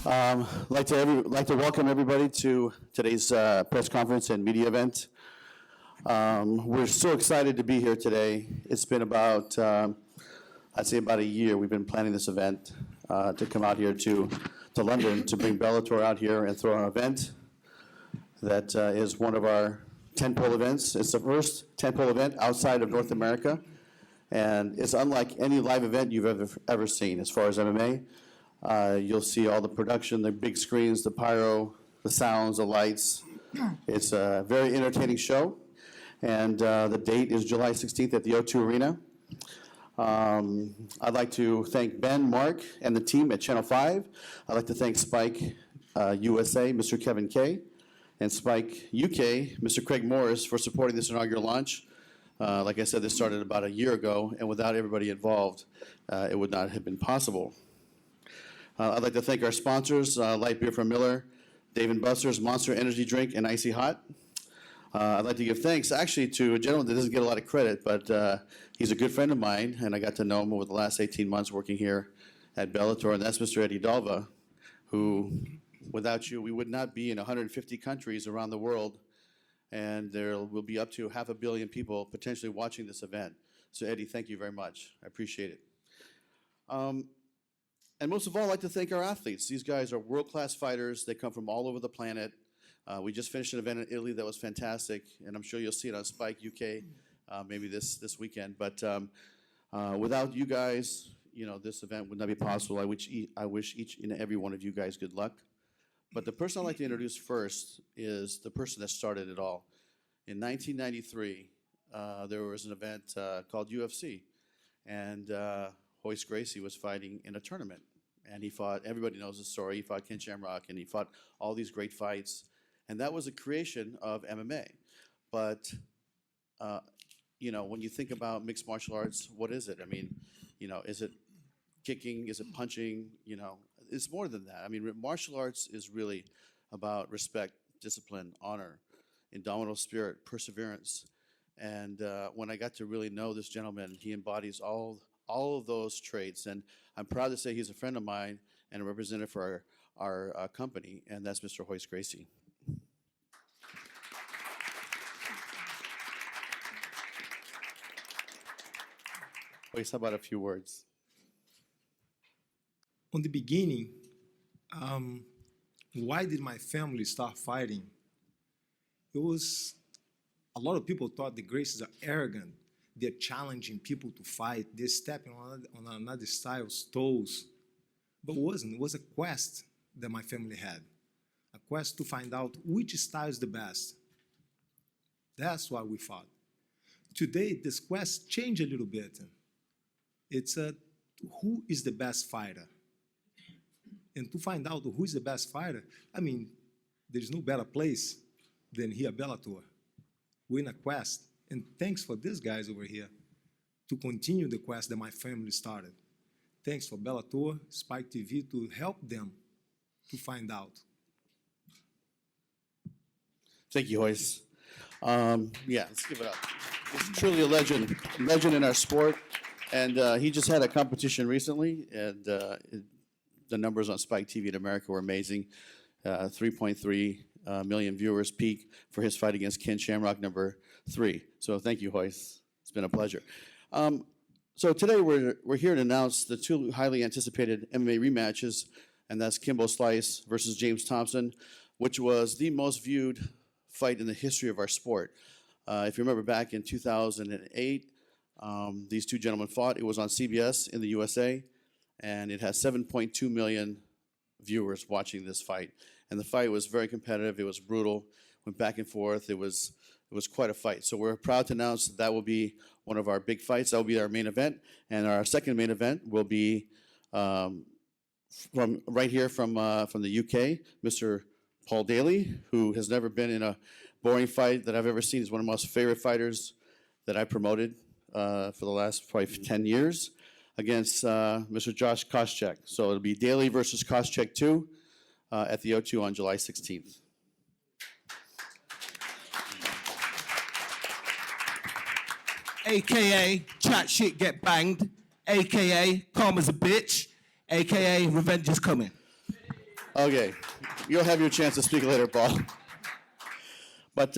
Like to welcome everybody to today's press conference and media event. We're so excited to be here today. It's been about, I'd say about a year we've been planning this event to come out here to London to bring Bellator out here and throw an event that is one of our tentpole events. It's the first tentpole event outside of North America, and it's unlike any live event you've ever seen as far as MMA. You'll see all the production, the big screens, the pyro, the sounds, the lights. It's a very entertaining show. And the date is July 16th at the O2 Arena. I'd like to thank Ben, Mark, and the team at Channel 5. I'd like to thank Spike USA, Mr. Kevin Kay, and Spike UK, Mr. Craig Morris, for supporting this inaugural launch. Like I said, this started about a year ago, and without everybody involved, it would not have been possible. I'd like to thank our sponsors, Light Beer from Miller, Dave & Buster's Monster Energy Drink, and Icy Hot. I'd like to give thanks, actually, to a gentleman that doesn't get a lot of credit, but he's a good friend of mine, and I got to know him over the last 18 months working here at Bellator, and that's Mr. Eddie Dalva, who, without you, we would not be in 150 countries around the world, and there will be up to 500 million people potentially watching this event. So, Eddie, thank you very much. I appreciate it. And most of all, I'd like to thank our athletes. These guys are world-class fighters. They come from all over the planet. We just finished an event in Italy that was fantastic, and I'm sure you'll see it on Spike UK maybe this weekend. But without you guys, this event would not be possible. I wish each and every one of you guys good luck. But the person I'd like to introduce first is the person that started it all. In 1993, there was an event called UFC, and Royce Gracie was fighting in a tournament, and he fought, everybody knows the story, he fought Ken Shamrock, and he fought all these great fights, and that was a creation of MMA. But, when you think about mixed martial arts, what is it? I mean, is it kicking, is it punching, it's more than that. I mean, martial arts is really about respect, discipline, honor, indomitable spirit, perseverance, and when I got to really know this gentleman, he embodies all of those traits, and I'm proud to say he's a friend of mine and a representative for our company, and that's Mr. Royce Gracie. Royce, how about a few words? On the beginning, why did my family start fighting? It was, a lot of people thought the Gracies are arrogant. They're challenging people to fight. They're stepping on another style's toes. But it wasn't. It was a quest that my family had. A quest to find out which style is the best. That's why we fought. Today, this quest changed a little bit. It's who is the best fighter? And to find out who is the best fighter, I mean, there's no better place than here at Bellator. We're in a quest. And thanks for these guys over here to continue the quest that my family started. Thanks for Bellator, Spike TV, to help them to find out. Thank you, Royce. Let's give it up. He's truly a legend in our sport. And he just had a competition recently, and the numbers on Spike TV in America were amazing. 3.3 million viewers peak for his fight against Ken Shamrock, number 3. So thank you, Royce. It's been a pleasure. So today we're here to announce the two highly anticipated MMA rematches, and that's Kimbo Slice versus James Thompson, which was the most viewed fight in the history of our sport. If you remember back in 2008, these two gentlemen fought. It was on CBS in the USA, and it has 7.2 million viewers watching this fight. And the fight was very competitive. It was brutal. Went back and forth. It was quite a fight. So we're proud to announce that will be one of our big fights. That will be our main event. And our second main event will be from right here from the UK, Mr. Paul Daley, who has never been in a boring fight that I've ever seen. He's one of my most favorite fighters that I promoted for the last probably 10 years against Mr. Josh Kosheck. So it'll be Daley versus Kosheck 2 at the O2 on July 16th. AKA chat shit get banged, AKA calm as a bitch, AKA revenge is coming. Okay, you'll have your chance to speak later, Paul. But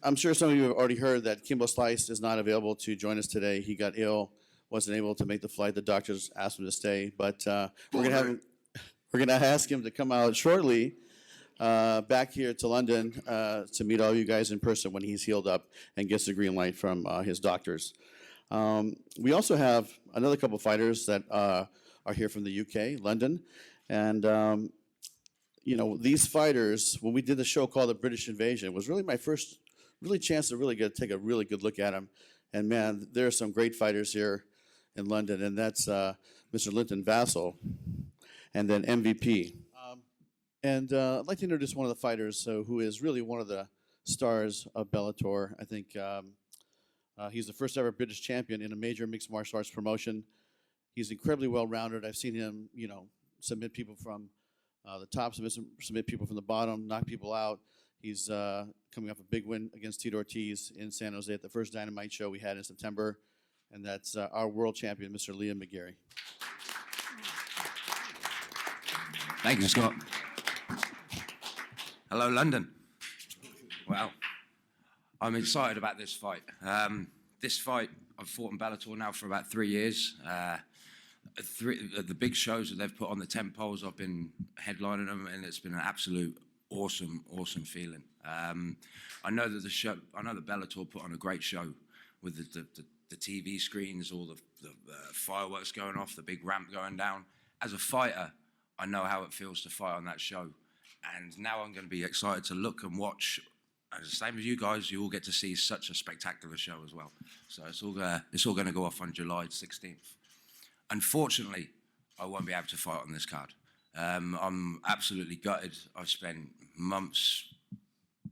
I'm sure some of you have already heard that Kimbo Slice is not available to join us today. He got ill, wasn't able to make the flight. The doctors asked him to stay, but we're gonna ask him to come out shortly back here to London to meet all you guys in person when he's healed up and gets the green light from his doctors. We also have another couple fighters that are here from the UK, London, and you know, these fighters, when we did the show called The British Invasion, it was really my first chance to really take a really good look at them. And man, there are some great fighters here in London, and that's Mr. Linton, Vassell, and then MVP. And I'd like to introduce one of the fighters who is really one of the stars of Bellator. I think he's the first ever British champion in a major mixed martial arts promotion. He's incredibly well-rounded. I've seen him, you know, submit people from the top, submit people from the bottom, knock people out. He's coming off a big win against Tito Ortiz in San Jose at the first Dynamite show we had in September, and that's our world champion, Mr. Liam McGarry. Thank you, Scott. Hello, London. Well, I'm excited about this fight. This fight, I've fought in Bellator now for about 3 years. The big shows that they've put on the tent poles, I've been headlining them, and it's been an absolute awesome feeling. I know that Bellator put on a great show with the TV screens, all the fireworks going off, the big ramp going down. As a fighter, I know how it feels to fight on that show, and now I'm going to be excited to look and watch. And the same as you guys, you all get to see such a spectacular show as well. So it's all going to go off on July 16th. Unfortunately, I won't be able to fight on this card. I'm absolutely gutted. I've spent months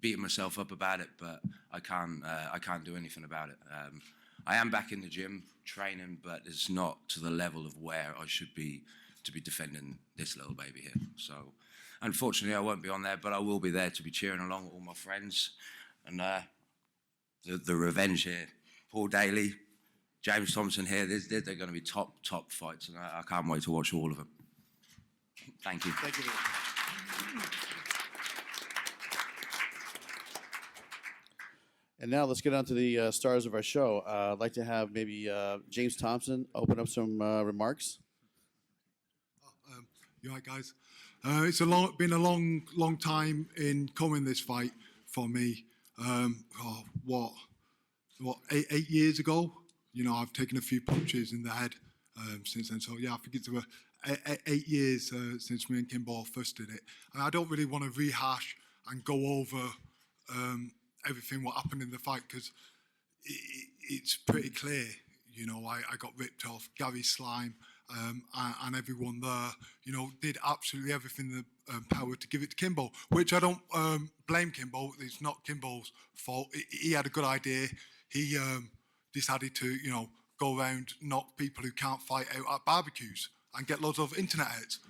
beating myself up about it, but I can't do anything about it. I am back in the gym training, but it's not to the level of where I should be to be defending this little baby here. So, unfortunately, I won't be on there, but I will be there to be cheering along with all my friends. And the revenge here, Paul Daley, James Thompson here, they're going to be top fights, and I can't wait to watch all of them. Thank you. Thank you. And now let's get on to the stars of our show. I'd like to have maybe James Thompson open up some remarks. You all right, guys? It's been a long time in coming, this fight for me. What 8 years ago? You know, I've taken a few punches in the head since then. So yeah, I think it's about 8 years since me and Kimbo first did it. And I don't really want to rehash and go over everything what happened in the fight, because it's pretty clear. You know, I got ripped off. Gary Slime and everyone there, you know, did absolutely everything in the power to give it to Kimbo, which I don't blame Kimbo. It's not Kimbo's fault. He had a good idea. He decided to, you know, go around, knock people who can't fight out at barbecues and get loads of internet hits.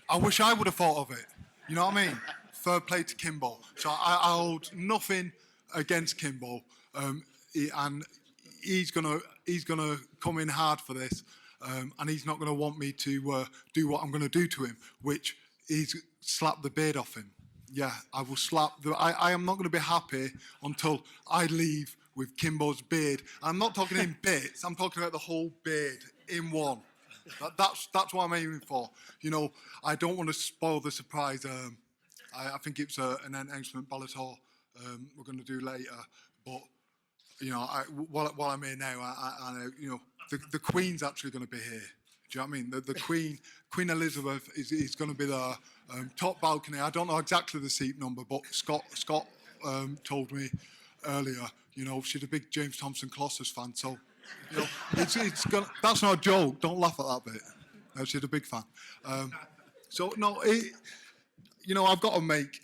I wish I would have thought of it. You know what I mean? Fair play to Kimbo. So I hold nothing against Kimbo, and he's gonna come in hard for this, and he's not gonna want me to do what I'm gonna do to him, which is slap the beard off him. Yeah, I will slap I am not gonna be happy until I leave with Kimbo's beard. I'm not talking in bits. I'm talking about the whole beard in one. That's what I'm aiming for. You know, I don't want to spoil the surprise. I think it's an announcement Bellator we're going to do later. But you know, while I'm here now, I you know, the Queen's actually going to be here. Do you know what I mean? The Queen Elizabeth is going to be there. Top balcony. I don't know exactly the seat number, but Scott told me earlier. You know, she's a big James Thompson Colossus fan, so you know, it's gonna, that's not a joke. Don't laugh at that bit. No, she's a big fan. So no, you know, I've got to make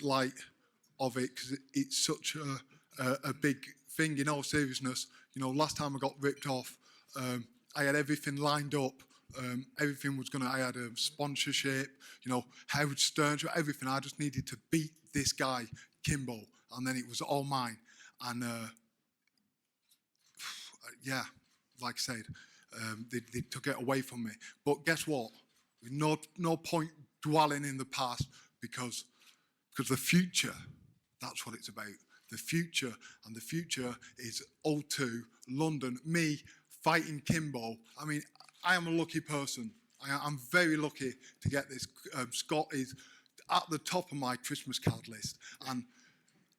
light of it because it's such a big thing. In all seriousness, you know, last time I got ripped off, I had everything lined up. Everything was I had a sponsorship, you know, Howard Stern, everything. I just needed to beat this guy, Kimbo, and then it was all mine. And yeah, like I said, they took it away from me. But guess what? No point dwelling in the past because the future, that's what it's about. The future, and the future is O2, London, me fighting Kimbo. I mean, I am a lucky person. I'm very lucky to get this. Scott is at the top of my Christmas card list. And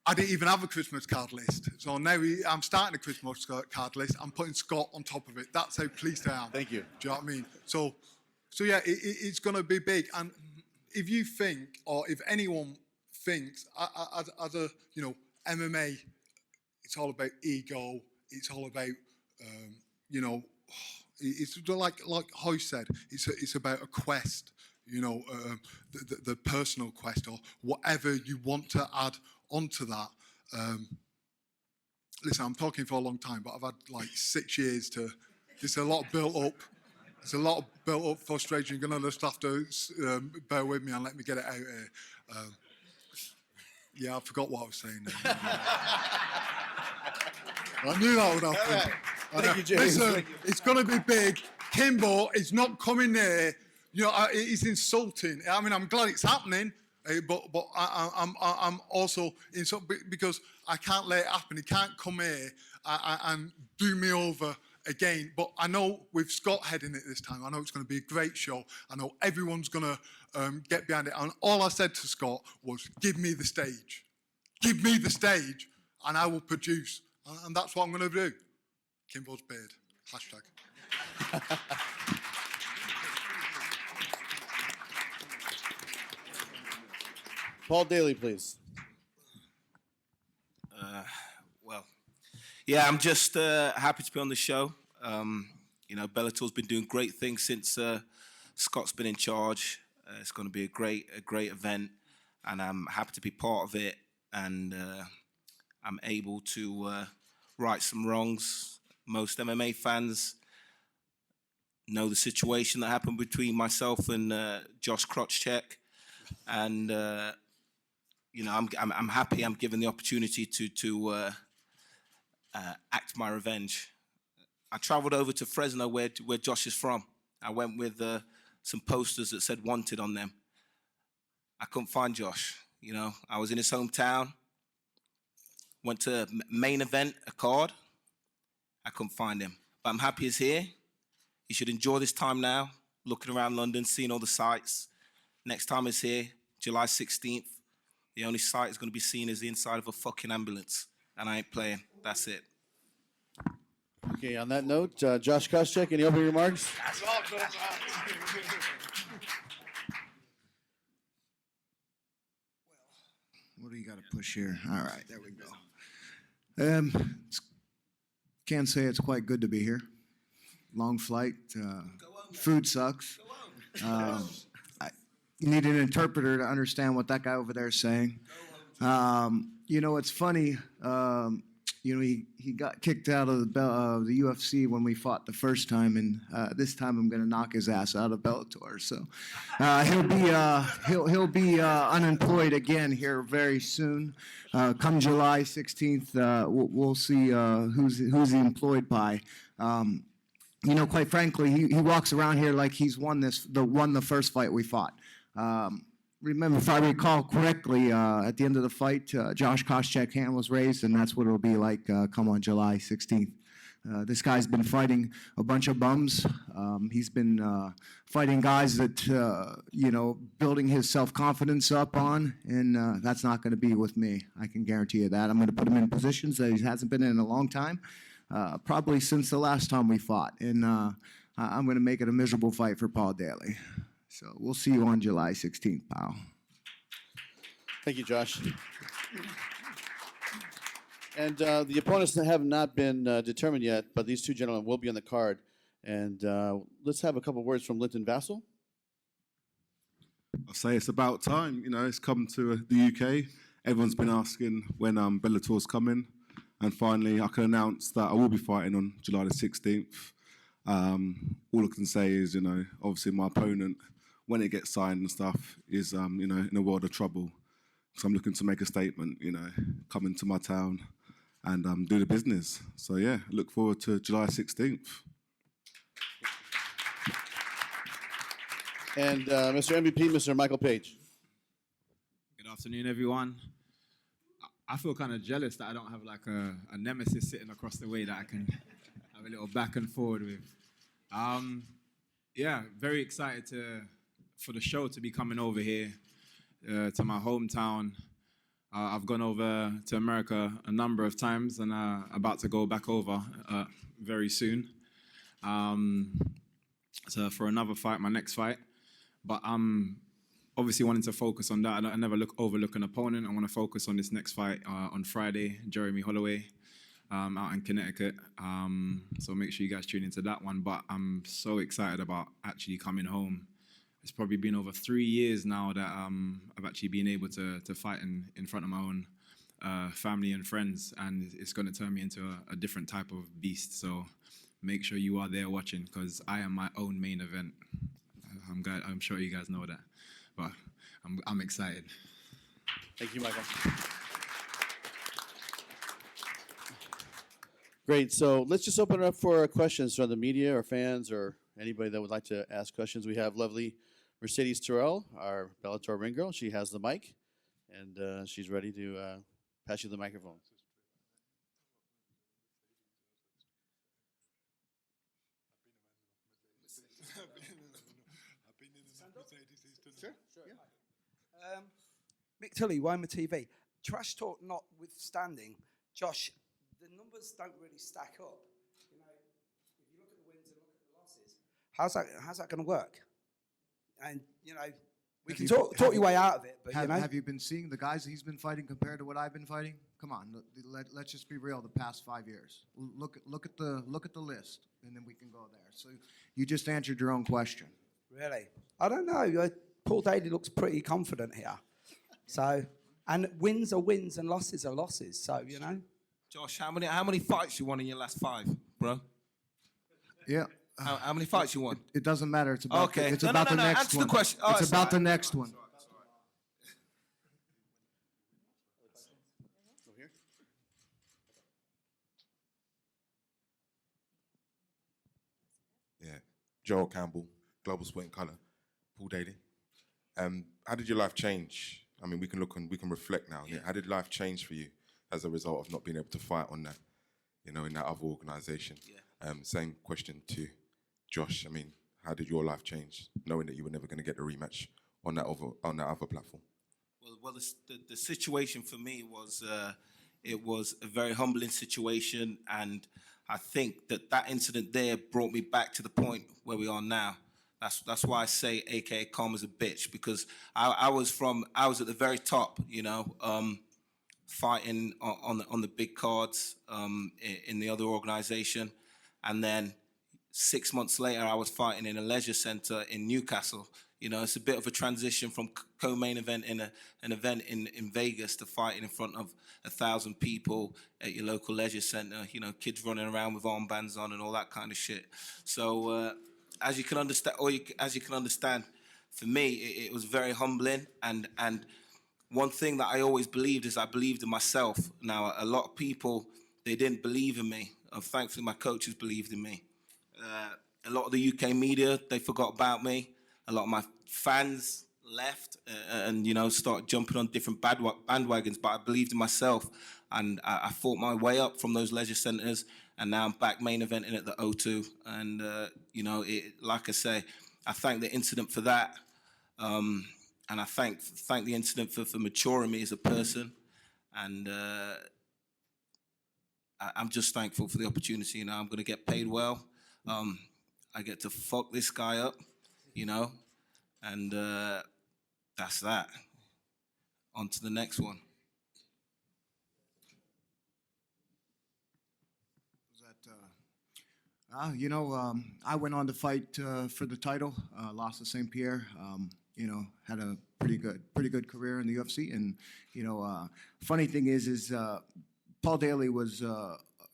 I didn't even have a Christmas card list. So now I'm starting a Christmas card list. I'm putting Scott on top of it. That's how pleased I am. Thank you. Do you know what I mean? So yeah, it's going to be big. And if you think, or if anyone thinks, as a, MMA, it's all about ego. It's all about, it's like Hoy said, it's about a quest, the personal quest or whatever you want to add onto that. Listen, I'm talking for a long time, but I've had like 6 years to. There's a lot built up. There's a lot of built up frustration. You're gonna just have to bear with me and let me get it out here. Yeah, I forgot what I was saying. I knew that would happen. Thank you, James. Listen, it's going to be big. Kimbo is not coming there. He's insulting. I mean, I'm glad it's happening, but I'm also insulted because I can't let it happen. He can't come here and do me over again. But I know with Scott heading it this time, I know it's going to be a great show. I know everyone's going to get behind it. And all I said to Scott was, give me the stage. Give me the stage and I will produce. And that's what I'm going to do. Kimbo's beard. #. Paul Daley, please. Yeah, I'm just happy to be on the show. Bellator's been doing great things since Scott's been in charge. It's going to be a great event, and I'm happy to be part of it. And I'm able to right some wrongs. Most MMA fans know the situation that happened between myself and Josh Kosheck, and I'm happy. I'm given the opportunity to act my revenge. I travelled over to Fresno, where Josh is from. I went with some posters that said "wanted" on them. I couldn't find Josh. I was in his hometown. Went to main event, a card. I couldn't find him. But I'm happy he's here. You should enjoy this time now, looking around London, seeing all the sights. Next time he's here, July 16th, the only sight is going to be seen is the inside of a fucking ambulance. And I ain't playing. That's it. Okay, on that note, Josh Kosheck, any opening remarks? What do you got to push here? All right, there we go. Can say it's quite good to be here. Long flight. Food sucks. You need an interpreter to understand what that guy over there is saying. It's funny. He got kicked out of the UFC when we fought the first time, and this time I'm going to knock his ass out of Bellator. So he'll be unemployed again here very soon. Come July 16th, we'll see who's he employed by. Quite frankly, he walks around here like he's won the first fight we fought. Remember, if I recall correctly, at the end of the fight, Josh Kosheck's hand was raised, and that's what it'll be like come on July 16th. This guy's been fighting a bunch of bums. He's been fighting guys that, building his self-confidence up on, and that's not going to be with me. I can guarantee you that. I'm going to put him in positions that he hasn't been in a long time, probably since the last time we fought, and I'm going to make it a miserable fight for Paul Daley. So we'll see you on July 16th, pal. Thank you, Josh. And the opponents have not been determined yet, but these two gentlemen will be on the card. And let's have a couple words from Linton Vassell. I'll say it's about time. It's come to the UK. Everyone's been asking when Bellator's coming. And finally, I can announce that I will be fighting on July the 16th. All I can say is, obviously my opponent, when it gets signed and stuff, is, in a world of trouble. So I'm looking to make a statement, come into my town and do the business. So, yeah, look forward to July 16th. And Mr. MVP, Mr. Michael Page. Good afternoon, everyone. I feel kind of jealous that I don't have like a nemesis sitting across the way that I can have a little back and forward with. Yeah, very excited for the show to be coming over here to my hometown. I've gone over to America a number of times and about to go back over very soon. So for another fight, my next fight. But I'm obviously wanting to focus on that. I never overlook an opponent. I want to focus on this next fight on Friday, Jeremy Holloway, out in Connecticut. So make sure you guys tune into that one. But I'm so excited about actually coming home. It's probably been over 3 years now that I've actually been able to fight in front of my own family and friends, and it's going to turn me into a different type of beast. So make sure you are there watching, because I am my own main event. I'm sure you guys know that, but I'm excited. Thank you, Michael. Great. So let's just open it up for questions from the media or fans or anybody that would like to ask questions. We have lovely Mercedes Terrell, our Bellator ring girl. She has the mic, and she's ready to pass you the microphone. Mick Tully, Weimar TV. Trash talk notwithstanding, Josh, the numbers don't really stack up. You know, if you look at the wins and look at the losses, how's that going to work? And you know, we can talk your way out of it. But Have you been seeing the guys he's been fighting compared to what I've been fighting? Come on, let's just be real. The past 5 years, look at the list, and then we can go there. So you just answered your own question. really, I don't know. Paul Daley looks pretty confident here. So, and wins are wins and losses are losses. So you know. Josh, how many fights you won in your last 5, bro? Yeah. How many fights you won? It doesn't matter. It's about Okay. it's No, about no, the no, next answer one. the question. Oh, it's that's about right. the next one. Yeah, Joel Campbell, Global Sport in Colour, Paul Daley. How did your life change? I mean, we can reflect now. Yeah. How did life change for you as a result of not being able to fight on that, in that other organisation? Yeah. Same question to Josh. I mean, how did your life change, knowing that you were never going to get a rematch on that other platform? Well, the situation for me was it was a very humbling situation, and I think that incident there brought me back to the point where we are now. That's why I say, AKA calm as a bitch, because I was at the very top, fighting on the big cards in the other organisation, and then 6 months later I was fighting in a leisure centre in Newcastle. It's a bit of a transition from co-main event in an event in Vegas to fighting in front of 1,000 people at your local leisure centre. Kids running around with armbands on and all that kind of shit. So as you can understand, for me it was very humbling. And one thing that I always believed is I believed in myself. Now a lot of people, they didn't believe in me. Thankfully my coaches believed in me. A lot of the UK media, they forgot about me. A lot of my fans left and started jumping on different bandwagons, but I believed in myself, and I fought my way up from those leisure centres, and now I'm back main eventing at the O2. And like I say, I thank the incident for that, and I thank the incident for maturing me as a person, and I'm just thankful for the opportunity. I'm going to get paid well. I get to fuck this guy up, and that's that. On to the next one. I went on to fight for the title, lost to St. Pierre. Had a pretty good career in the UFC. And funny thing is Paul Daley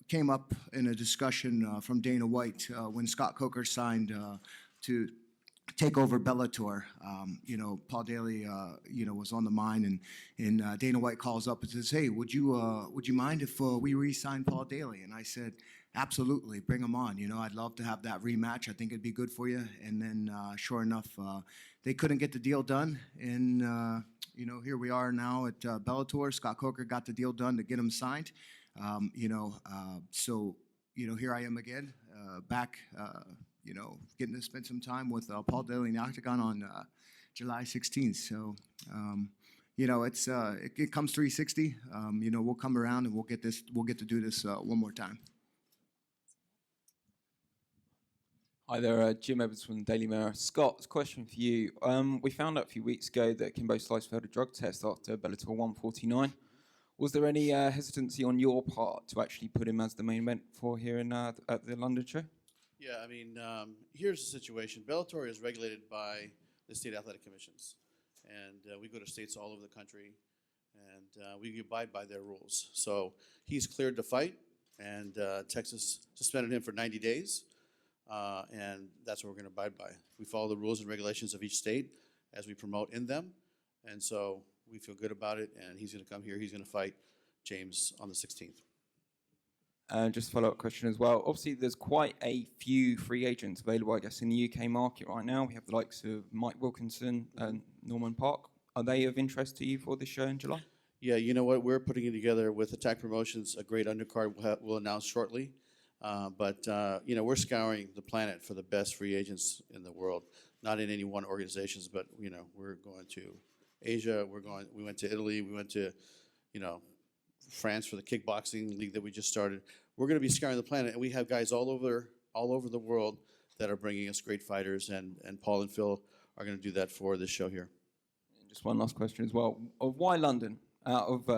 came up in a discussion from Dana White when Scott Coker signed to take over Bellator. You know, Paul Daley, you know, was on the mind, and Dana White calls up and says, "Hey, would you mind if we re-sign Paul Daley?" And I said, "Absolutely, bring him on. You know, I'd love to have that rematch. I think it'd be good for you." And then, sure enough, they couldn't get the deal done, and you know, here we are now at Bellator. Scott Coker got the deal done to get him signed. You know, so you know, here I am again, back. You know, getting to spend some time with Paul Daley in the Octagon on July 16th. So, you know, it comes 360. You know, we'll come around and we'll get to do this one more time. Hi there, Jim Evans from the Daily Mirror. Scott, question for you. We found out a few weeks ago that Kimbo Slice failed a drug test after Bellator 149. Was there any hesitancy on your part to actually put him as the main event for here at the London show? Yeah, I mean, here's the situation. Bellator is regulated by the state athletic commissions, and we go to states all over the country, and we abide by their rules. So he's cleared to fight, and Texas suspended him for 90 days, and that's what we're going to abide by. We follow the rules and regulations of each state as we promote in them, and so we feel good about it, and he's going to come here. He's going to fight James on the 16th. Just a follow-up question as well. Obviously, there's quite a few free agents available, I guess, in the UK market right now. We have the likes of Mike Wilkinson and Norman Park. Are they of interest to you for this show in July? Yeah, you know what? We're putting it together with Attack Promotions, a great undercard we'll announce shortly. But you know, we're scouring the planet for the best free agents in the world. Not in any one organizations, but you know, we're going to Asia. We went to Italy. We went to, you know, France for the kickboxing league that we just started. We're going to be scouring the planet, and we have guys all over the world that are bringing us great fighters, and Paul and Phil are going to do that for this show here. And just one last question as well. Why London? Out of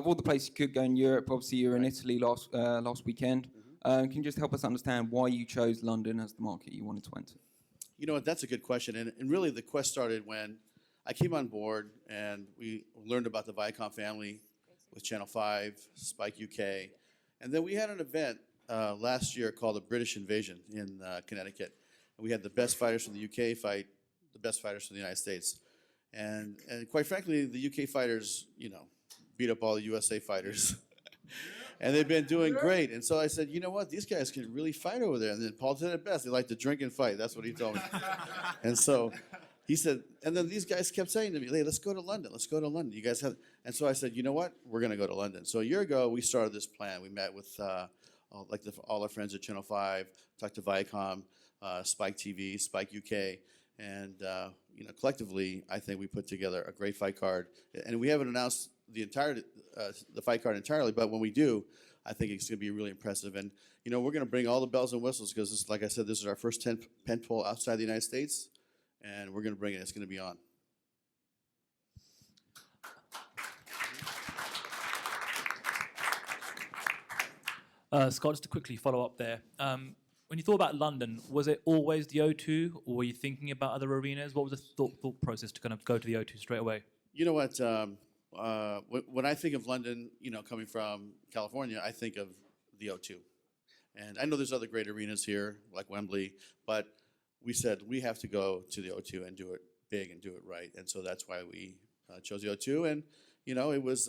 all the places you could go in Europe, obviously you were in Italy last weekend. Can you just help us understand why you chose London as the market you wanted to enter? You know what? That's a good question, and really the quest started when I came on board and we learned about the Viacom family with Channel 5, Spike UK. And then we had an event last year called the British Invasion in Connecticut. And we had the best fighters from the UK fight the best fighters from the United States. And quite frankly, the UK fighters, you know, beat up all the USA fighters. And they've been doing great. And so I said, you know what, these guys can really fight over there. And then Paul said it best. They like to drink and fight. That's what he told me. And so he said, and then these guys kept saying to me, hey, let's go to London. Let's go to London. You guys have, and so I said, you know what? We're going to go to London. So a year ago, we started this plan. We met with all our friends at Channel 5, talked to Viacom, Spike TV, Spike UK. And, you know, collectively, I think we put together a great fight card. And we haven't announced the fight card entirely, but when we do, I think it's going to be really impressive. And, you know, we're going to bring all the bells and whistles because, like I said, this is our first pen pole outside the United States. And we're going to bring it. It's going to be on. Scott, just to quickly follow up there. When you thought about London, was it always the O2, or were you thinking about other arenas? What was the thought process to kind of go to the O2 straight away? You know what? When I think of London, you know, coming from California, I think of the O2. And I know there's other great arenas here, like Wembley, but we said we have to go to the O2 and do it big and do it right. And so that's why we chose the O2. And, you know, it was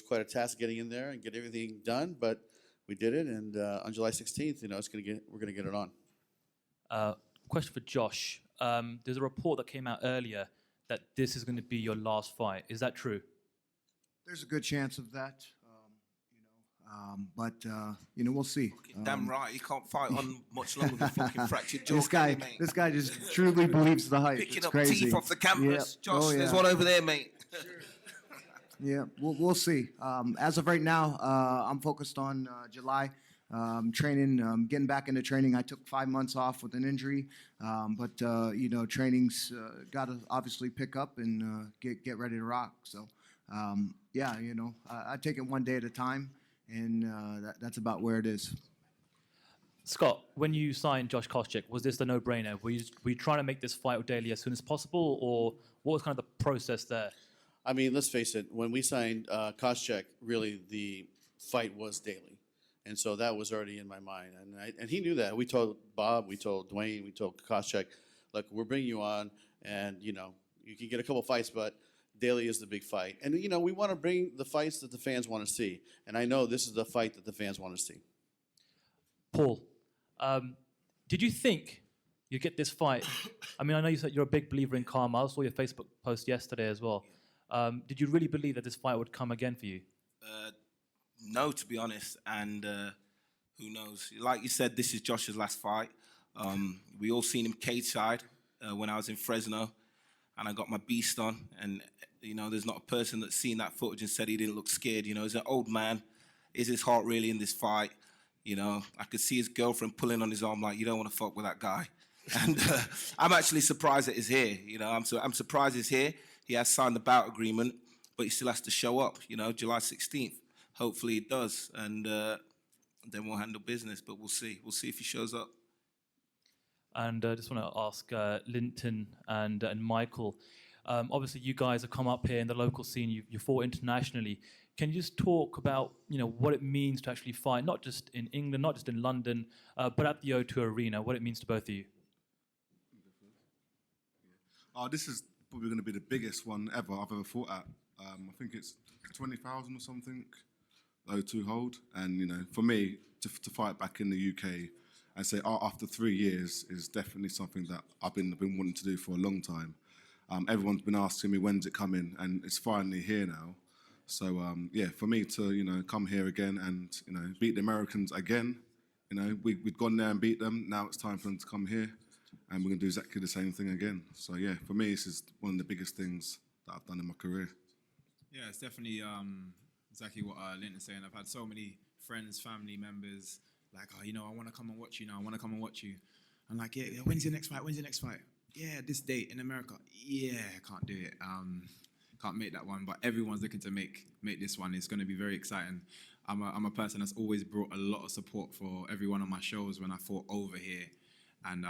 quite a task getting in there and get everything done, but we did it. And on July 16th, you know, we're going to get it on. Question for Josh. There's a report that came out earlier that this is going to be your last fight. Is that true? There's a good chance of that. But you know, we'll see. Damn right, he can't fight on much longer than fucking fractured jaw. This guy just truly believes the hype. Picking it's up crazy. teeth off the canvas. Yeah. Josh, there's one over there, mate. Yeah, we'll see. As of right now, I'm focused on July. Training, getting back into training. I took 5 months off with an injury, but you know, training's got to obviously pick up and get ready to rock. So, yeah, you know, I take it one day at a time. And that's about where it is. Scott, when you signed Josh Kosheck, was this a no-brainer? Were you trying to make this fight with Daley as soon as possible, or what was kind of the process there? I mean, let's face it. When we signed Kosheck, really the fight was Daley, and so that was already in my mind. And he knew that. We told Bob, we told Dwayne, we told Kosheck, look, we're bringing you on, and you know, you can get a couple fights, but Daley is the big fight. And you know, we want to bring the fights that the fans want to see, and I know this is the fight that the fans want to see. Paul, did you think you'd get this fight? I mean, I know you said you're a big believer in karma. I saw your Facebook post yesterday as well. Did you really believe that this fight would come again for you? No, to be honest, and who knows? Like you said, this is Josh's last fight. We all seen him cage side when I was in Fresno, and I got my beast on, and you know, there's not a person that's seen that footage and said he didn't look scared. You know, he's an old man. Is his heart really in this fight? You know, I could see his girlfriend pulling on his arm like, you don't want to fuck with that guy. And I'm actually surprised that he's here. You know, I'm surprised he's here. He has signed the bout agreement, but he still has to show up, you know, July 16th. Hopefully he does, and then we'll handle business, but we'll see. We'll see if he shows up. And I just want to ask Linton and Michael, obviously you guys have come up here in the local scene, you fought internationally. Can you just talk about, you know, what it means to actually fight, not just in England, not just in London, but at the O2 Arena, what it means to both of you? This is probably going to be the biggest one I've ever fought at. I think it's 20,000 or something, O2 hold. And, you know, for me, to fight back in the UK, I'd say after 3 years is definitely something that I've been wanting to do for a long time. Everyone's been asking me, when's it coming? And it's finally here now. So, yeah, for me to, you know, come here again and, you know, beat the Americans again, you know, we'd gone there and beat them. Now it's time for them to come here, and we're going to do exactly the same thing again. So, yeah, for me, this is one of the biggest things that I've done in my career. Yeah, it's definitely exactly what Linton's saying. I've had so many friends, family members, like, oh, you know, I want to come and watch you now. I want to come and watch you. I'm like, yeah, when's your next fight? When's your next fight? Yeah, this date in America. Yeah, can't do it. Can't make that one, but everyone's looking to make this one. It's going to be very exciting. I'm a person that's always brought a lot of support for every one of my shows when I fought over here, and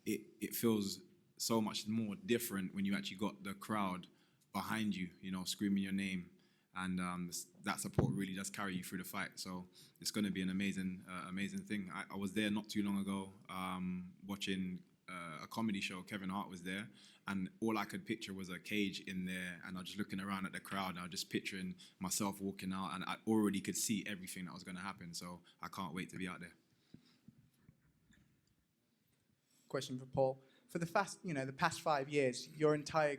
it feels so much more different when you actually got the crowd behind you, you know, screaming your name, and that support really does carry you through the fight. So it's going to be an amazing thing. I was there not too long ago watching a comedy show. Kevin Hart was there, and all I could picture was a cage in there, and I was just looking around at the crowd, and I was just picturing myself walking out, and I already could see everything that was going to happen. So I can't wait to be out there. Question for Paul. For the past 5 years, your entire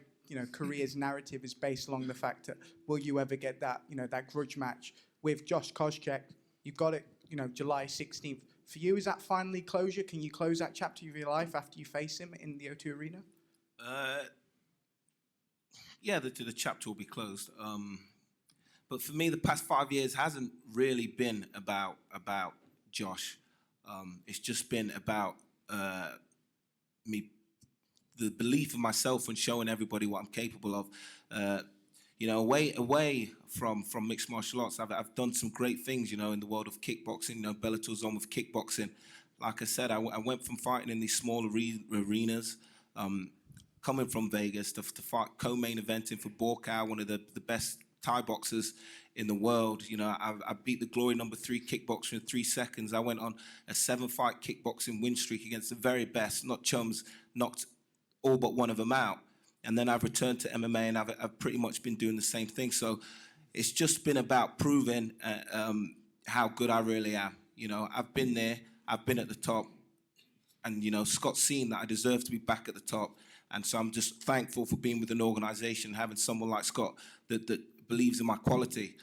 career's narrative is based along the fact that will you ever get that that grudge match with Josh Kosheck? You got it, July 16th. For you, is that finally closure? Can you close that chapter of your life after you face him in the O2 Arena? Yeah, the chapter will be closed. But for me, the past 5 years hasn't really been about Josh. It's just been about me, the belief in myself and showing everybody what I'm capable of. Away from mixed martial arts, I've done some great things, in the world of kickboxing. Bellator's on with kickboxing. Like I said, I went from fighting in these small arenas, coming from Vegas to fight co-main eventing for Borkow, one of the best Thai boxers in the world. I beat the glory number 3 kickboxer in 3 seconds. I went on a 7-fight kickboxing win streak against the very best, not chums, knocked all but one of them out. And then I've returned to MMA, and I've pretty much been doing the same thing. So it's just been about proving how good I really am. I've been there, I've been at the top, and Scott's seen that I deserve to be back at the top. And so I'm just thankful for being with an organization, having someone like Scott that believes in my quality.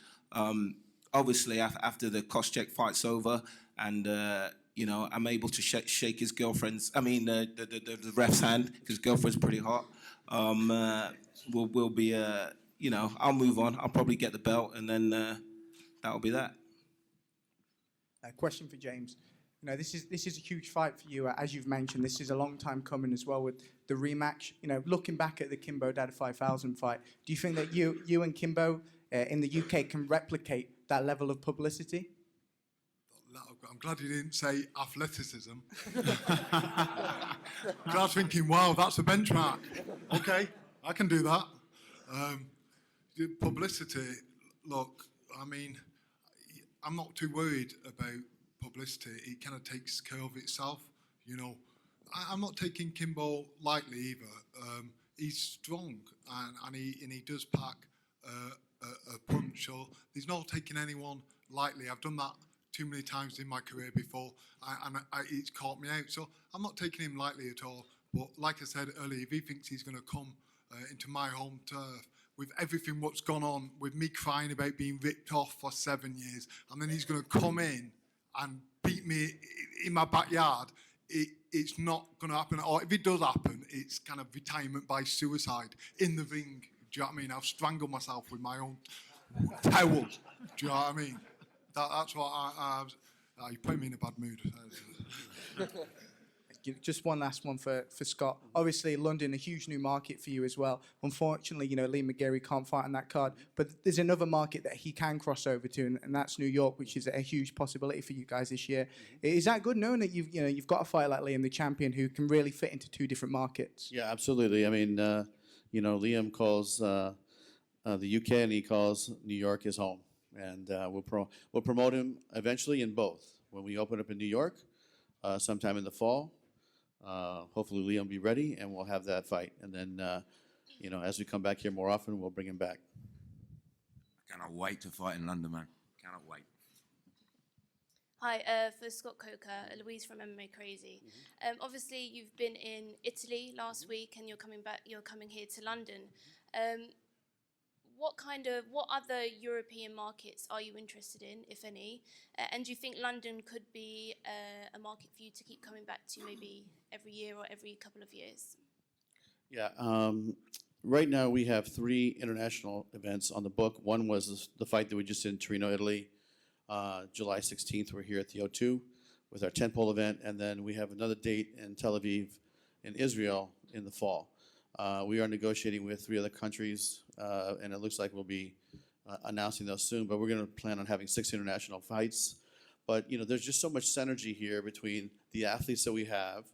Obviously, after the Kosheck fight's over, and I'm able to shake his girlfriend's, the ref's hand, because his girlfriend's pretty hot. We'll be, I'll move on. I'll probably get the belt, and then that'll be that. Question for James. This is a huge fight for you. As you've mentioned, this is a long time coming as well with the rematch. Looking back at the Kimbo Dada 5000 fight, do you think that you and Kimbo in the UK can replicate that level of publicity? I'm glad you didn't say athleticism. I was thinking, wow, that's a benchmark. Okay, I can do that. Publicity, look, I'm not too worried about publicity. It kind of takes care of itself. I'm not taking Kimbo lightly either. He's strong and he does pack a punch. So he's not taking anyone lightly. I've done that too many times in my career before, and it's caught me out. So I'm not taking him lightly at all. But like I said earlier, if he thinks he's going to come into my home turf with everything what's gone on, with me crying about being ripped off for 7 years, and then he's going to come in and beat me in my backyard, it's not going to happen. Or if it does happen, it's kind of retirement by suicide in the ring. Do you know what I mean? I'll strangle myself with my own towel. Do you know what I mean? That's what you put me in a bad mood. Just one last one for Scott. Obviously, London, a huge new market for you as well. Unfortunately, Lee McGarry can't fight on that card, but there's another market that he can cross over to, and that's New York, which is a huge possibility for you guys this year. Is that good, knowing that you've got a fighter like Liam, the champion, who can really fit into two different markets? Yeah, absolutely. I mean, Liam calls the UK and he calls New York his home, and we'll promote him eventually in both. When we open up in New York, sometime in the fall. Hopefully Liam will be ready and we'll have that fight. And then, as we come back here more often, we'll bring him back. Cannot wait to fight in London, man. Cannot wait. Hi, for Scott Coker, Louise from MMA Crazy. Obviously, you've been in Italy last week and you're coming here to London. What other European markets are you interested in, if any? And do you think London could be a market for you to keep coming back to maybe every year or every couple of years? Yeah, right now we have 3 international events on the book. One was the fight that we just did in Torino, Italy. July 16th, we're here at the O2 with our tentpole event. And then we have another date in Tel Aviv in Israel in the fall. We are negotiating with 3 other countries, and it looks like we'll be announcing those soon. But we're going to plan on having 6 international fights. But there's just so much synergy here between the athletes that we have,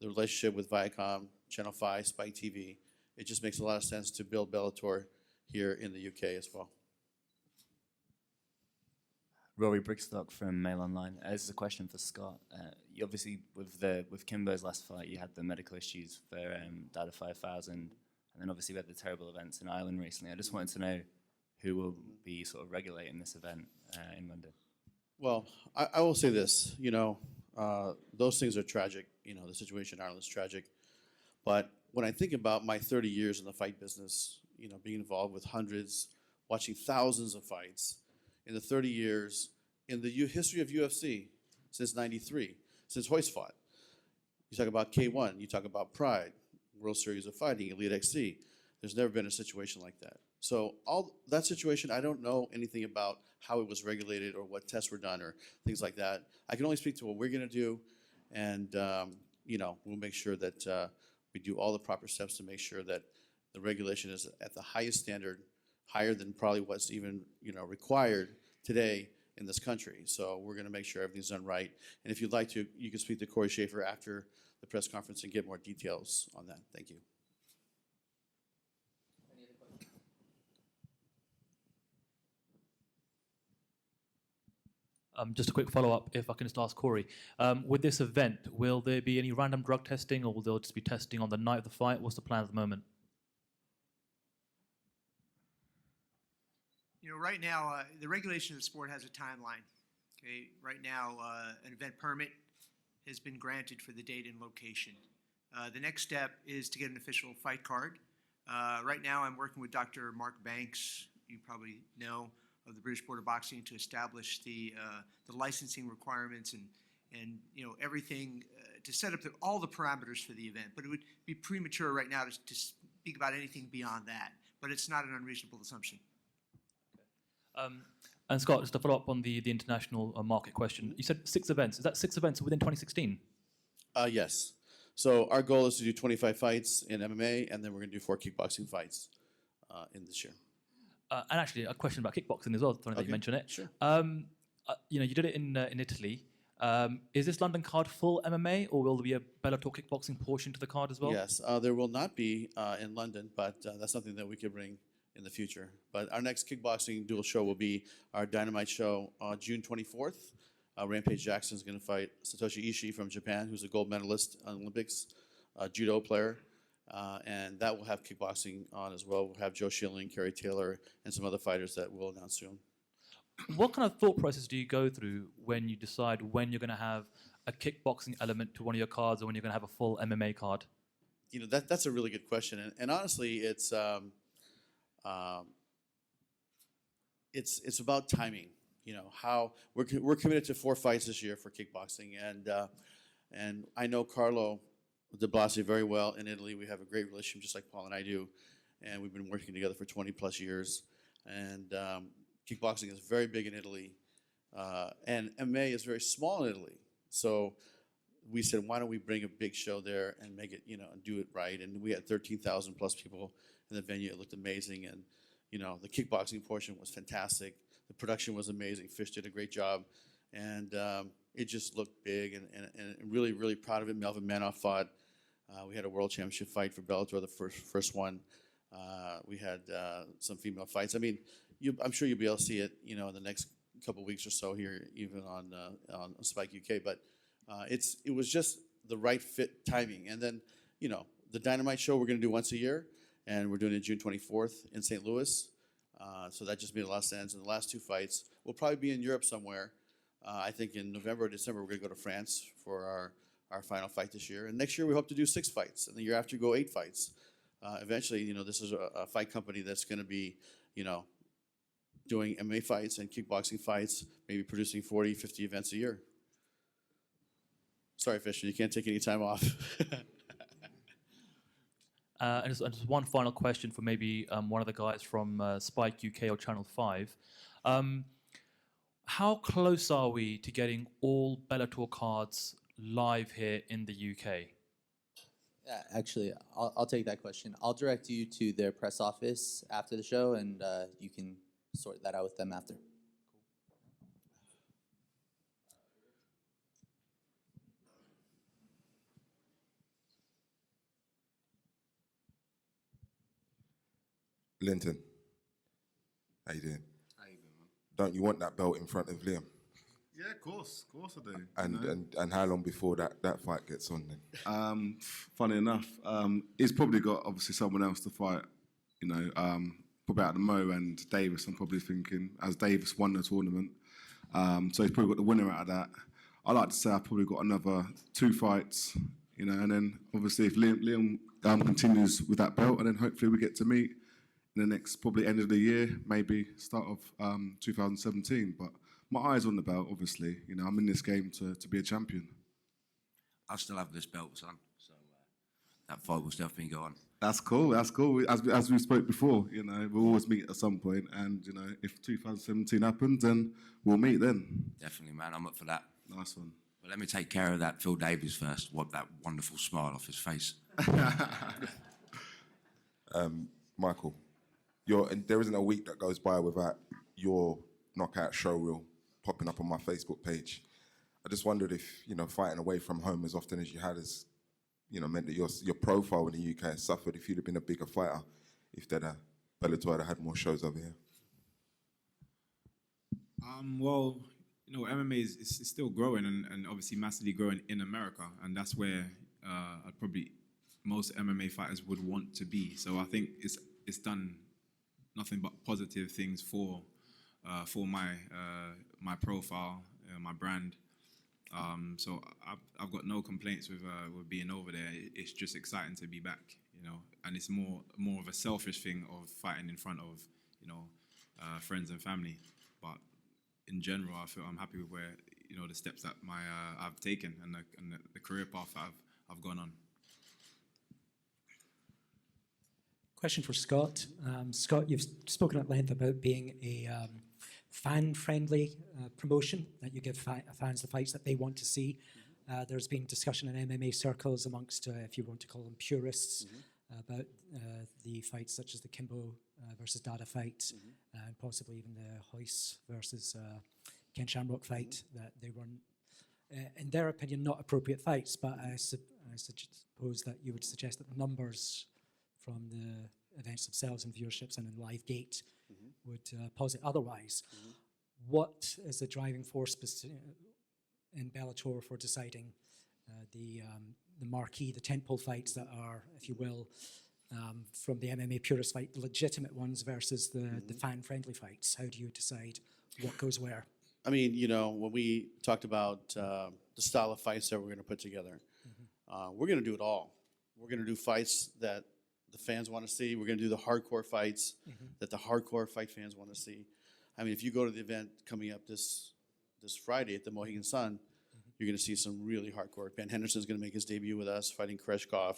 the relationship with Viacom, Channel 5, Spike TV. It just makes a lot of sense to build Bellator here in the UK as well. Rory Brigstock from Mail Online. This is a question for Scott. You obviously, with Kimbo's last fight, you had the medical issues for Dada 5000, and then obviously we had the terrible events in Ireland recently. I just wanted to know who will be sort of regulating this event in London. Well, I will say this. Those things are tragic. The situation in Ireland is tragic. But when I think about my 30 years in the fight business, being involved with hundreds, watching thousands of fights, in the 30 years, in the history of UFC, since '93, since Royce fought. You talk about K1, you talk about Pride, World Series of Fighting, Elite XC. There's never been a situation like that. So all that situation, I don't know anything about how it was regulated or what tests were done or things like that. I can only speak to what we're going to do, and we'll make sure that we do all the proper steps to make sure that the regulation is at the highest standard, higher than probably what's even required today in this country. So we're going to make sure everything's done right. And if you'd like to, you can speak to Corey Schaefer after the press conference and get more details on that. Thank you. Just a quick follow-up, if I can just ask Corey. With this event, will there be any random drug testing, or will they just be testing on the night of the fight? What's the plan at the moment? Right now, the regulation of the sport has a timeline. Okay, right now, an event permit has been granted for the date and location. The next step is to get an official fight card. Right now, I'm working with Dr. Mark Banks, you probably know, of the British Board of Boxing, to establish the licensing requirements and everything to set up all the parameters for the event. But it would be premature right now to speak about anything beyond that. But it's not an unreasonable assumption. And Scott, just to follow up on the international market question, you said 6 events. Is that 6 events within 2016? Yes. So our goal is to do 25 fights in MMA, and then we're going to do 4 kickboxing fights in this year. And actually, a question about kickboxing as well. Funny that you mention it. Sure. You did it in Italy. Is this London card full MMA, or will there be a Bellator kickboxing portion to the card as well? Yes, there will not be in London, but that's something that we could bring in the future. But our next kickboxing dual show will be our Dynamite show on June 24th Rampage Jackson's going to fight Satoshi Ishii from Japan, who's a gold medalist on Olympics, judo player. And that will have kickboxing on as well. We'll have Joe Schilling, Kerry Taylor, and some other fighters that we'll announce soon. What kind of thought process do you go through when you decide when you're going to have a kickboxing element to one of your cards or when you're going to have a full MMA card? You know, that's a really good question. And honestly, it's about timing. You know, how we're committed to 4 fights this year for kickboxing. And I know Carlo De Blasi very well in Italy. We have a great relationship, just like Paul and I do. And we've been working together for 20 plus years. And kickboxing is very big in Italy. And MMA is very small in Italy. So we said, why don't we bring a big show there and make it, you know, and do it right. And we had 13,000 plus people in the venue. It looked amazing. And, you know, the kickboxing portion was fantastic. The production was amazing. Fish did a great job. And it just looked big and really, really proud of it. Melvin Manoff fought. We had a world championship fight for Bellator, the first one. We had some female fights. I mean, I'm sure you'll be able to see it, you know, in the next couple of weeks or so here, even on Spike UK. But it was just the right fit timing. And then, you know, the Dynamite show we're going to do once a year, and we're doing it June 24th in St. Louis. So that just made a lot of sense. And the last 2 fights will probably be in Europe somewhere. I think in November or December, we're going to go to France for our final fight this year. And next year, we hope to do 6 fights. And the year after, go 8 fights. Eventually, you know, this is a fight company that's going to be, you know, doing MMA fights and kickboxing fights, maybe producing 40, 50 events a year. Sorry, Fisher, you can't take any time off. And just one final question for maybe one of the guys from Spike UK or Channel 5. How close are we to getting all Bellator cards live here in the UK? Actually, I'll take that question. I'll direct you to their press office after the show, and you can sort that out with them after. Linton, how you doing? How you doing, man? Don't you want that belt in front of Liam? Yeah, of course I do. And how long before that fight gets on then? Funny enough, he's probably got obviously someone else to fight. You know, probably out of Mo and Davis. I'm probably thinking as Davis won the tournament, so he's probably got the winner out of that. I like to say I've probably got another 2 fights. You know, and then obviously if Liam continues with that belt, and then hopefully we get to meet in the next probably end of the year, maybe start of 2017. But my eyes on the belt, obviously. You know, I'm in this game to be a champion. I still have this belt, son. So that fight will definitely go on. That's cool. That's cool. As we spoke before, you know, we'll always meet at some point. And you know, if 2017 happens, then we'll meet then. Definitely, man. I'm up for that. Nice one. But let me take care of that Phil Davies first. Wipe that wonderful smile off his face. Michael, and there isn't a week that goes by without your knockout show reel popping up on my Facebook page. I just wondered if, you know, fighting away from home as often as you had has, you know, meant that your profile in the UK has suffered. If you'd have been a bigger fighter, if Bellator had more shows over here. Well, you know, MMA is still growing and obviously massively growing in America, and that's where probably most MMA fighters would want to be. So I think it's done nothing but positive things for my profile, my brand. So I've got no complaints with being over there. It's just exciting to be back, you know. And it's more of a selfish thing of fighting in front of, you know, friends and family. But in general, I'm happy with where, you know, the steps that I've taken and the career path that I've gone on. Question for Scott. Scott, you've spoken at length about being a fan-friendly promotion, that you give fans the fights that they want to see. There's been discussion in MMA circles amongst, if you want to call them purists, about the fights such as the Kimbo versus Dada fight, and possibly even the Royce versus Ken Shamrock fight, that they weren't, in their opinion, not appropriate fights. But I suppose that you would suggest that the numbers from the events themselves and viewerships and in live gate would posit otherwise. What is the driving force in Bellator for deciding the marquee, the tentpole fights that are, if you will, from the MMA purist fight, the legitimate ones versus the fan-friendly fights? How do you decide what goes where? I mean, you know, when we talked about the style of fights that we're going to put together, we're going to do it all. We're going to do fights that the fans want to see. We're going to do the hardcore fights that the hardcore fight fans want to see. I mean, if you go to the event coming up this Friday at the Mohegan Sun, you're going to see some really hardcore. Ben Henderson's going to make his debut with us, fighting Kreshkov,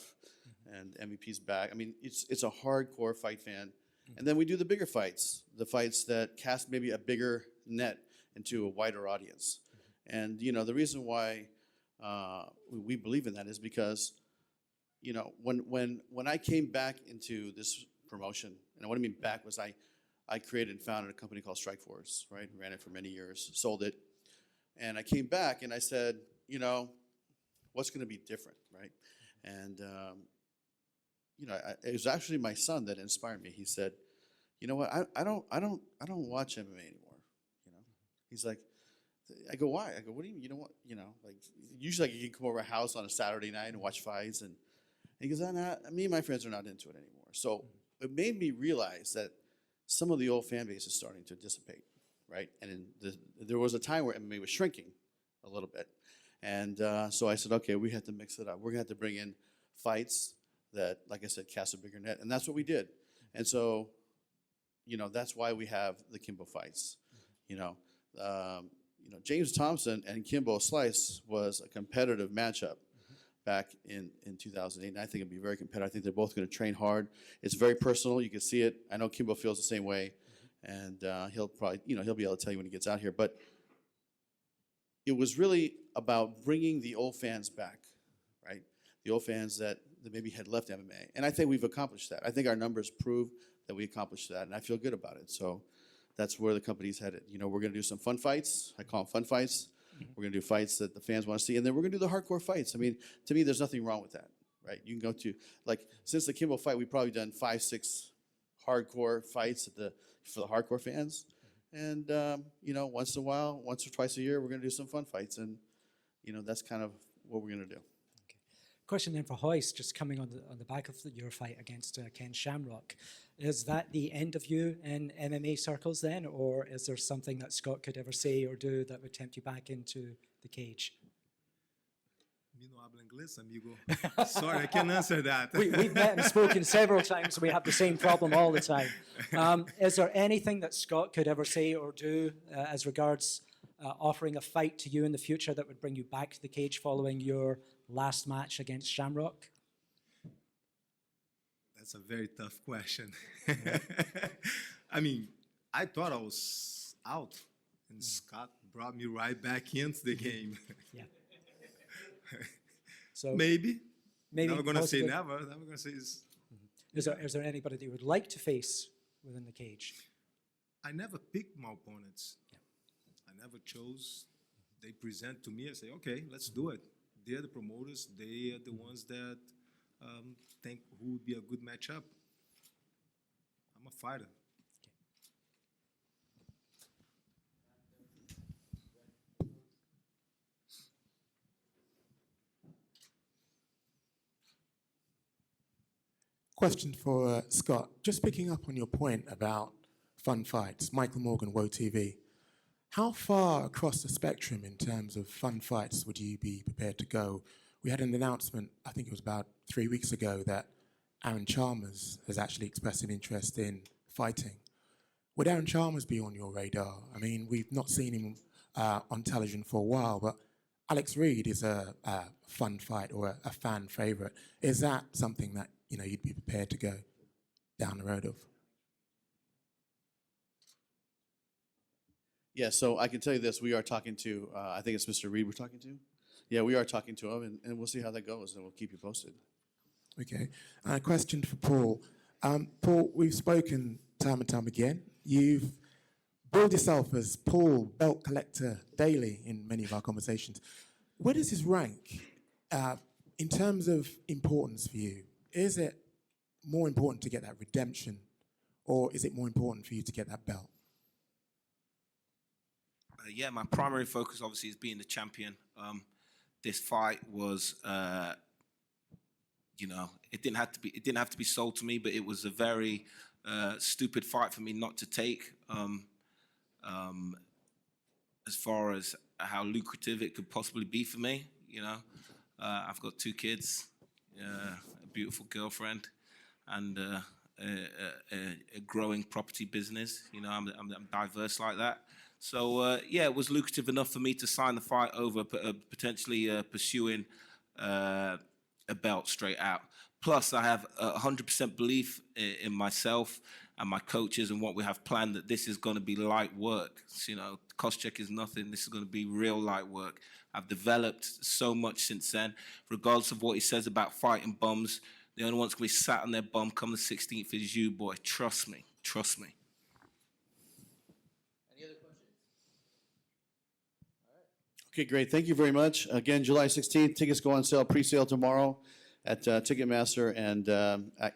and MVP's back. I mean, it's a hardcore fight fan. And then we do the bigger fights, the fights that cast maybe a bigger net into a wider audience. And, you know, the reason why we believe in that is because, you know, when I came back into this promotion, and what I mean back was I created and founded a company called Strikeforce, right? Ran it for many years, sold it. And I came back and I said, you know, what's going to be different, right? And, you know, it was actually my son that inspired me. He said, you know what, I don't watch MMA anymore, you know? He's like, I go, why? I go, what do you mean? You know what? You know, like, usually like you can come over a house on a Saturday night and watch fights. And he goes, me and my friends are not into it anymore. So it made me realize that some of the old fan base is starting to dissipate, right? And there was a time where MMA was shrinking a little bit. And so I said, okay, we have to mix it up. We're going to have to bring in fights that, like I said, cast a bigger net. And that's what we did. And so, you know, that's why we have the Kimbo fights. You know, James Thompson and Kimbo Slice was a competitive matchup back in 2008. And I think it'll be very competitive. I think they're both going to train hard. It's very personal. You can see it. I know Kimbo feels the same way. And he'll probably, you know, he'll be able to tell you when he gets out here. But it was really about bringing the old fans back, right? The old fans that maybe had left MMA. And I think we've accomplished that. I think our numbers prove that we accomplished that, and I feel good about it. So that's where the company's headed. You know, we're going to do some fun fights. I call them fun fights. We're going to do fights that the fans want to see, and then we're going to do the hardcore fights. I mean, to me, there's nothing wrong with that, right? You can go to, like, since the Kimbo fight, we've probably done 5, 6 hardcore fights for the hardcore fans. And, you know, once in a while, once or twice a year, we're going to do some fun fights. And, you know, that's kind of what we're going to do. Question then for Royce, just coming on the back of your fight against Ken Shamrock. Is that the end of you in MMA circles then, or is there something that Scott could ever say or do that would tempt you back into the cage? Me no habla inglés, amigo. Sorry, I can't answer that. We've met and spoken several times, and we have the same problem all the time. Is there anything that Scott could ever say or do as regards offering a fight to you in the future that would bring you back to the cage following your last match against Shamrock? That's a very tough question. I mean, I thought I was out, and Scott brought me right back into the game. Yeah. So maybe. Never going to say never. Never going to say is. Is there anybody that you would like to face within the cage? I never picked my opponents. Yeah. I never chose. They present to me. I say, okay, let's do it. They're the promoters. They are the ones that think who would be a good matchup. I'm a fighter. Question for Scott. Just picking up on your point about fun fights, Michael Morgan, Woe TV. How far across the spectrum in terms of fun fights would you be prepared to go? We had an announcement, I think it was about 3 weeks ago, that Aaron Chalmers has actually expressed an interest in fighting. Would Aaron Chalmers be on your radar? I mean, we've not seen him on television for a while, but Alex Reed is a fun fight or a fan favorite. Is that something that, you know, you'd be prepared to go down the road of? Yeah, so I can tell you this. We are talking to, I think it's Mr. Reed we're talking to. Yeah, we are talking to him, and we'll see how that goes, and we'll keep you posted. Okay. A question for Paul. Paul, we've spoken time and time again. You've billed yourself as Paul, belt collector, Daley in many of our conversations. Where does this rank in terms of importance for you? Is it more important to get that redemption, or is it more important for you to get that belt? Yeah, my primary focus obviously is being the champion. This fight was, it didn't have to be sold to me, but it was a very stupid fight for me not to take. As far as how lucrative it could possibly be for me, I've got 2 kids, a beautiful girlfriend, and a growing property business. I'm diverse like that. So it was lucrative enough for me to sign the fight over, potentially pursuing a belt straight out. Plus, I have 100% belief in myself and my coaches and what we have planned, that this is going to be light work. Kosheck is nothing. This is going to be real light work. I've developed so much since then. Regardless of what he says about fighting bums, the only one's going to be sat on their bum come the 16th is you, boy. Trust me. Trust me. Any other questions? Okay, great. Thank you very much. Again, July 16th, tickets go on sale, pre-sale tomorrow at Ticketmaster and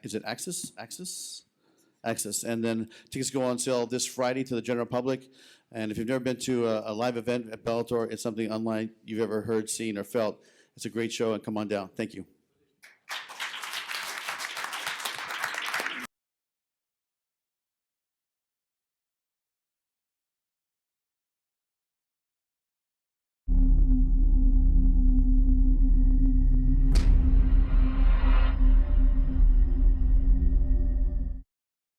is it Axis? Access. And then tickets go on sale this Friday to the general public. And if you've never been to a live event at Bellator, it's something unlike you've ever heard, seen, or felt. It's a great show, and come on down. Thank you.